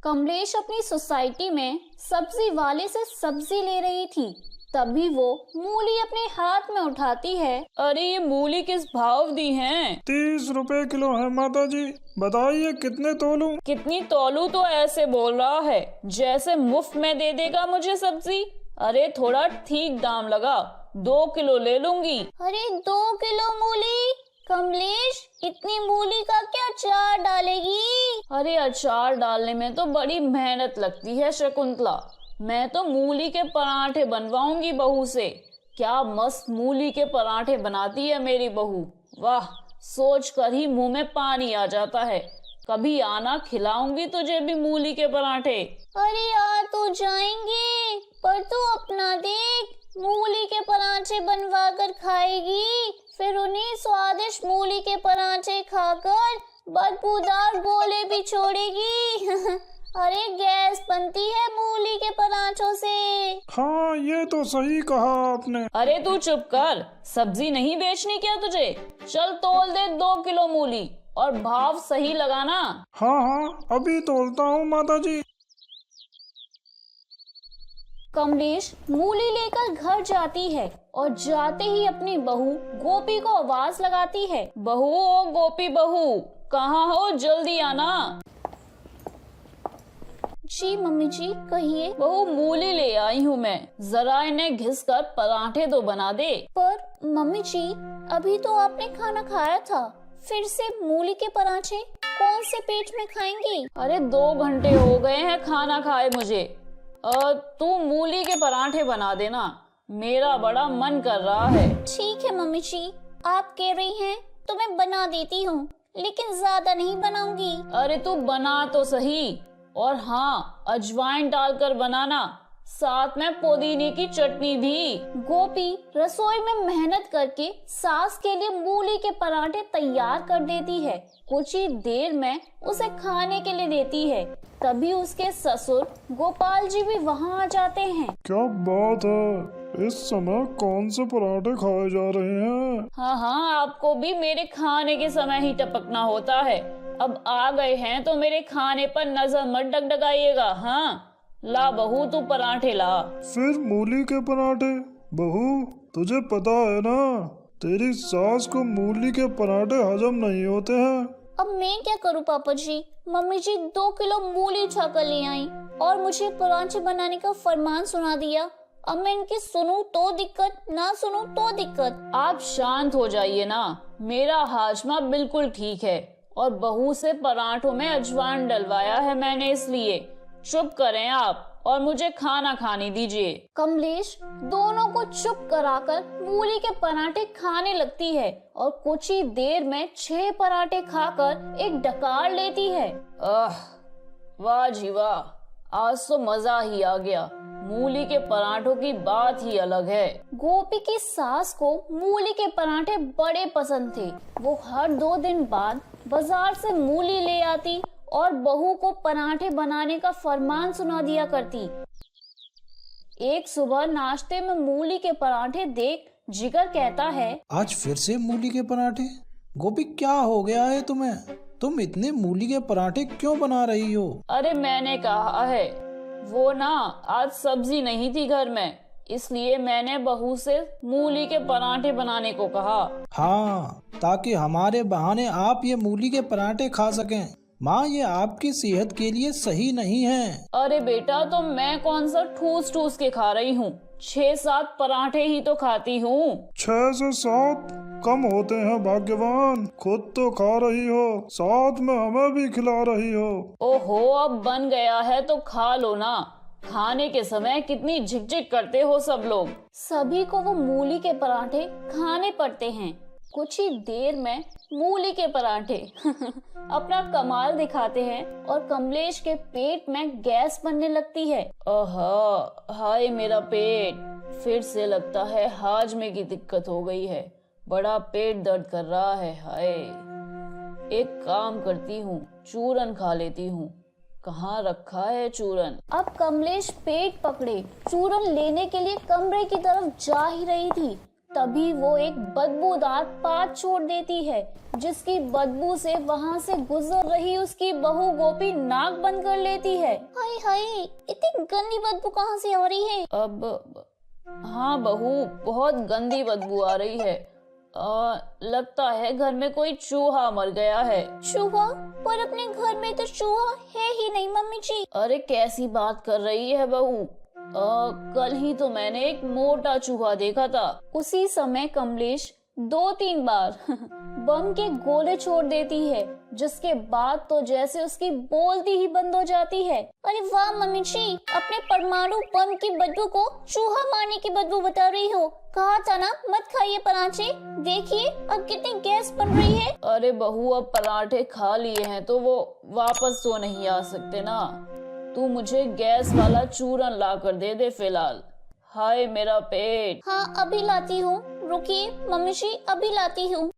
कमलेश अपनी सोसाइटी में सब्जी वाले से सब्जी ले रही थी, तभी वो मूली अपने हाथ में उठाती है। अरे ये मूली किस भाव दी हैं? 30 रुपए किलो है माता जी, बताइए कितने तोलूं? कितनी तौलू तो ऐसे बोल रहा है जैसे मुफ्त में दे देगा मुझे सब्जी। अरे थोड़ा ठीक दाम लगा, 2 किलो ले लूंगी। अरे 2 किलो मूली? कमलेश इतनी मूली का क्या अचार डालेगी? अरे अचार डालने में तो बड़ी मेहनत लगती है शकुंतला। मैं तो मूली के पराठे बनवाऊंगी बहू से। क्या मस्त मूली के पराठे बनाती है मेरी बहू, वाह, सोच कर ही मुंह में पानी आ जाता है। कभी आना, खिलाऊंगी तुझे भी मूली के पराठे। अरे आ तो जाएंगे, पर तू अपना देख, मूली के पराठे बनवा कर खाएगी, फिर उन्हीं स्वादिष्ट मूली के पराठे खाकर बदबूदार गोले भी छोड़ेगी। अरे गैस बनती है मूली के पराठों से। हाँ ये तो सही कहा आपने। अरे तू चुप कर, सब्जी नहीं बेचनी क्या तुझे? चल तोल दे 2 किलो मूली और भाव सही लगाना। हाँ हाँ अभी तोलता हूँ माता जी। कमलेश मूली लेकर घर जाती है और जाते ही अपनी बहू गोपी को आवाज लगाती है। बहू, ओ गोपी बहू, कहाँ हो? जल्दी आना। जी मम्मी जी कहिए। बहू मूली ले आई हूँ मैं, जरा इन्हें घिस कर पराठे तो बना दे। पर मम्मी जी अभी तो आपने खाना खाया था, फिर से मूली के पराठे कौन से पेट में खाएंगी? अरे 2 घंटे हो गए हैं खाना खाए मुझे। तू मूली के पराठे बना देना, मेरा बड़ा मन कर रहा है। ठीक है मम्मी जी, आप कह रही हैं तो मैं बना देती हूँ, लेकिन ज्यादा नहीं बनाऊंगी। अरे तू बना तो सही, और हाँ अजवाइन डालकर बनाना, साथ में पुदीने की चटनी भी। गोपी रसोई में मेहनत करके सास के लिए मूली के पराठे तैयार कर देती है। कुछ ही देर में उसे खाने के लिए देती है, तभी उसके ससुर गोपाल जी भी वहाँ आ जाते हैं। क्या बात है, इस समय कौन से पराठे खाए जा रहे हैं? हाँ हाँ, आपको भी मेरे खाने के समय ही टपकना होता है। अब आ गए हैं तो मेरे खाने पर नजर मत डगडगाइएगा। हाँ ला बहू, तू पराठे ला। फिर मूली के पराठे? बहू तुझे पता है ना, तेरी सास को मूली के पराठे हजम नहीं होते हैं। अब मैं क्या करूं पापा जी? मम्मी जी 2 किलो मूली उठा कर ले आई और मुझे पराठे बनाने का फरमान सुना दिया। अब मैं इनकी सुनूं तो दिक्कत, ना सुनूं तो दिक्कत। आप शांत हो जाइए ना, मेरा हाजमा बिल्कुल ठीक है और बहू से पराठों में अजवाइन डलवाया है मैंने, इसलिए चुप करें आप और मुझे खाना खाने दीजिए। कमलेश दोनों को चुप कराकर मूली के पराठे खाने लगती है और कुछ ही देर में 6 पराठे खाकर एक डकार लेती है। वाह जी वाह, आज तो मजा ही आ गया। मूली के पराठों की बात ही अलग है। गोपी की सास को मूली के पराठे बड़े पसंद थे। वो हर 2 दिन बाद बाजार से मूली ले आती और बहू को पराठे बनाने का फरमान सुना दिया करती। एक सुबह नाश्ते में मूली के पराठे देख जिगर कहता है, आज फिर से मूली के पराठे? गोपी क्या हो गया है तुम्हें? तुम इतने मूली के पराठे क्यों बना रही हो? अरे मैंने कहा है, वो ना आज सब्जी नहीं थी घर में, इसलिए मैंने बहू से मूली के पराठे बनाने को कहा। हाँ, ताकि हमारे बहाने आप ये मूली के पराठे खा सकें। माँ, ये आपकी सेहत के लिए सही नहीं है। अरे बेटा, तो मैं कौन सा ठूस ठूस के खा रही हूँ, 6-7 पराठे ही तो खाती हूँ। 6 से 7 कम होते हैं भाग्यवान, खुद तो खा रही हो, साथ में हमें भी खिला रही हो। ओहो, अब बन गया है तो खा लो ना। खाने के समय कितनी झिकझिक करते हो सब लोग। सभी को वो मूली के पराठे खाने पड़ते हैं। कुछ ही देर में मूली के पराठे अपना कमाल दिखाते हैं और कमलेश के पेट में गैस बनने लगती है। हाय मेरा पेट, फिर से लगता है हाजमे की दिक्कत हो गई है, बड़ा पेट दर्द कर रहा है। हाय, एक काम करती हूँ, चूरन खा लेती हूँ। कहाँ रखा है चूरन? अब कमलेश पेट पकड़े चूरन लेने के लिए कमरे की तरफ जा ही रही थी, तभी वो एक बदबूदार पात छोड़ देती है, जिसकी बदबू से वहाँ से गुजर रही उसकी बहू गोपी नाक बंद कर लेती है। हाय हाय, इतनी गंदी बदबू कहाँ से आ रही है? अब हाँ बहू, बहुत गंदी बदबू आ रही है। लगता है घर में कोई चूहा मर गया है। चूहा? पर अपने घर में तो चूहा है ही नहीं मम्मी जी। अरे कैसी बात कर रही है बहू, कल ही तो मैंने एक मोटा चूहा देखा था। उसी समय कमलेश 2-3 बार बम के गोले छोड़ देती है, जिसके बाद तो जैसे उसकी बोलती ही बंद हो जाती है। अरे वाह मम्मी जी, अपने परमाणु बम की बदबू को चूहा मारने की बदबू बता रही हो। कहा था ना मत खाइए पराठे, देखिए अब कितनी गैस बन रही है। अरे बहू, अब पराठे खा लिए हैं तो वो वापस तो नहीं आ सकते ना। तू मुझे गैस वाला चूरन ला कर दे दे फिलहाल। हाय मेरा पेट। हाँ अभी लाती हूँ, रुकिए मम्मी जी, अभी लाती हूँ।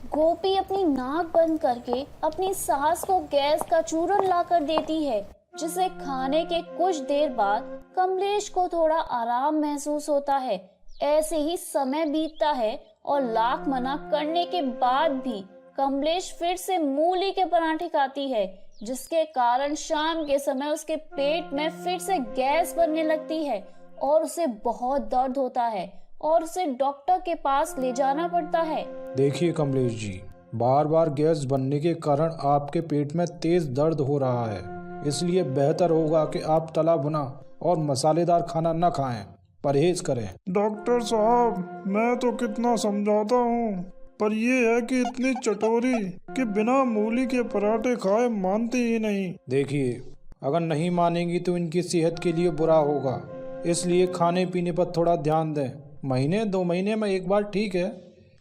गोपी अपनी नाक बंद करके अपनी सास को गैस का चूरन ला कर देती है, जिसे खाने के कुछ देर बाद कमलेश को थोड़ा आराम महसूस होता है। ऐसे ही समय बीतता है और लाख मना करने के बाद भी कमलेश फिर से मूली के पराठे खाती है, जिसके कारण शाम के समय उसके पेट में फिर से गैस बनने लगती है और उसे बहुत दर्द होता है और उसे डॉक्टर के पास ले जाना पड़ता है। देखिए कमलेश जी, बार बार गैस बनने के कारण आपके पेट में तेज दर्द हो रहा है, इसलिए बेहतर होगा कि आप तला भुना और मसालेदार खाना न खाएं, परहेज करें। डॉक्टर साहब, मैं तो कितना समझाता हूँ, पर ये है कि इतनी चटोरी कि बिना मूली के पराठे खाए मानती ही नहीं। देखिए, अगर नहीं मानेंगी तो इनकी सेहत के लिए बुरा होगा, इसलिए खाने पीने पर थोड़ा ध्यान दें। महीने 2 महीने में एक बार ठीक है,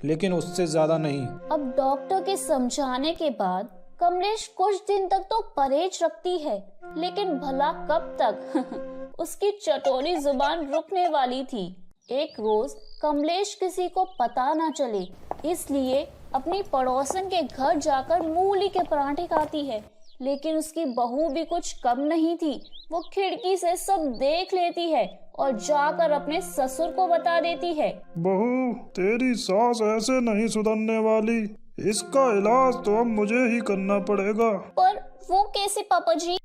लेकिन उससे ज्यादा नहीं। अब डॉक्टर के समझाने के बाद कमलेश कुछ दिन तक तो परहेज रखती है, लेकिन भला कब तक उसकी चटोरी जुबान रुकने वाली थी। एक रोज कमलेश किसी को पता ना चले, इसलिए अपनी पड़ोसन के घर जाकर मूली के पराठे खाती है, लेकिन उसकी बहू भी कुछ कम नहीं थी। वो खिड़की से सब देख लेती है और जाकर अपने ससुर को बता देती है। बहू, तेरी सास ऐसे नहीं सुधरने वाली, इसका इलाज तो अब मुझे ही करना पड़ेगा। पर वो कैसे पापा जी?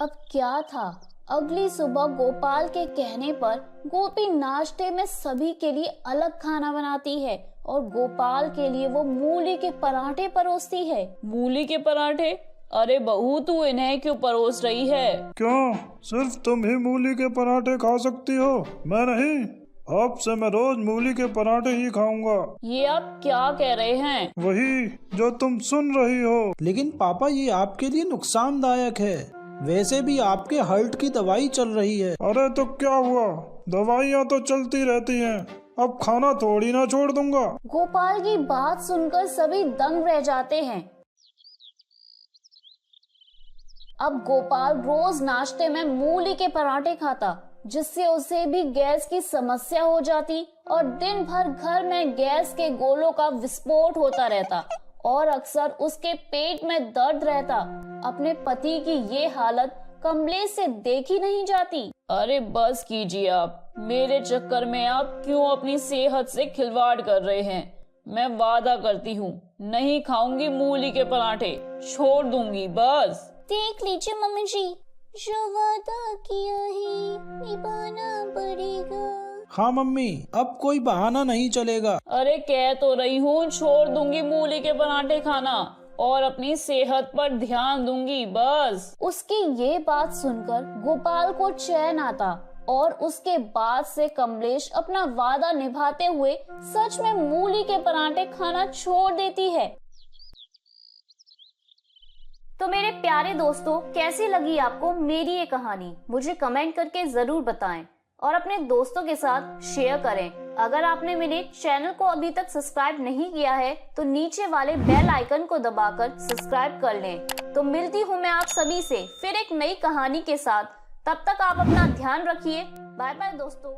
अब क्या था, अगली सुबह गोपाल के कहने पर गोपी नाश्ते में सभी के लिए अलग खाना बनाती है और गोपाल के लिए वो मूली के पराठे परोसती है। मूली के पराठे? अरे बहू, तू इन्हें क्यों परोस रही है? क्यों, सिर्फ तुम ही मूली के पराठे खा सकती हो, मैं नहीं? अब से मैं रोज मूली के पराठे ही खाऊंगा। ये आप क्या कह रहे हैं? वही जो तुम सुन रही हो। लेकिन पापा, ये आपके लिए नुकसानदायक है। वैसे भी आपके हर्ट की दवाई चल रही है। अरे तो क्या हुआ, दवाइयाँ तो चलती रहती हैं, अब खाना थोड़ी ना छोड़ दूंगा। गोपाल की बात सुनकर सभी दंग रह जाते हैं। अब गोपाल रोज नाश्ते में मूली के पराठे खाता, जिससे उसे भी गैस की समस्या हो जाती और दिन भर घर में गैस के गोलों का विस्फोट होता रहता और अक्सर उसके पेट में दर्द रहता। अपने पति की ये हालत कमलेश से देखी नहीं जाती। अरे बस कीजिए आप, मेरे चक्कर में आप क्यों अपनी सेहत से खिलवाड़ कर रहे हैं? मैं वादा करती हूँ, नहीं खाऊंगी मूली के पराठे, छोड़ दूंगी बस। देख लीजिए मम्मी जी, जो वादा किया है निभाना पड़ेगा। हाँ मम्मी, अब कोई बहाना नहीं चलेगा। अरे कह तो रही हूँ, छोड़ दूंगी मूली के पराठे खाना और अपनी सेहत पर ध्यान दूंगी बस। उसकी ये बात सुनकर गोपाल को चैन आता और उसके बाद से कमलेश अपना वादा निभाते हुए सच में मूली के पराठे खाना छोड़ देती है। तो मेरे प्यारे दोस्तों, कैसी लगी आपको मेरी ये कहानी? मुझे कमेंट करके जरूर बताएं और अपने दोस्तों के साथ शेयर करें। अगर आपने मेरे चैनल को अभी तक सब्सक्राइब नहीं किया है तो नीचे वाले बेल आइकन को दबाकर सब्सक्राइब कर लें। तो मिलती हूँ मैं आप सभी से फिर एक नई कहानी के साथ। तब तक आप अपना ध्यान रखिए। बाय बाय दोस्तों।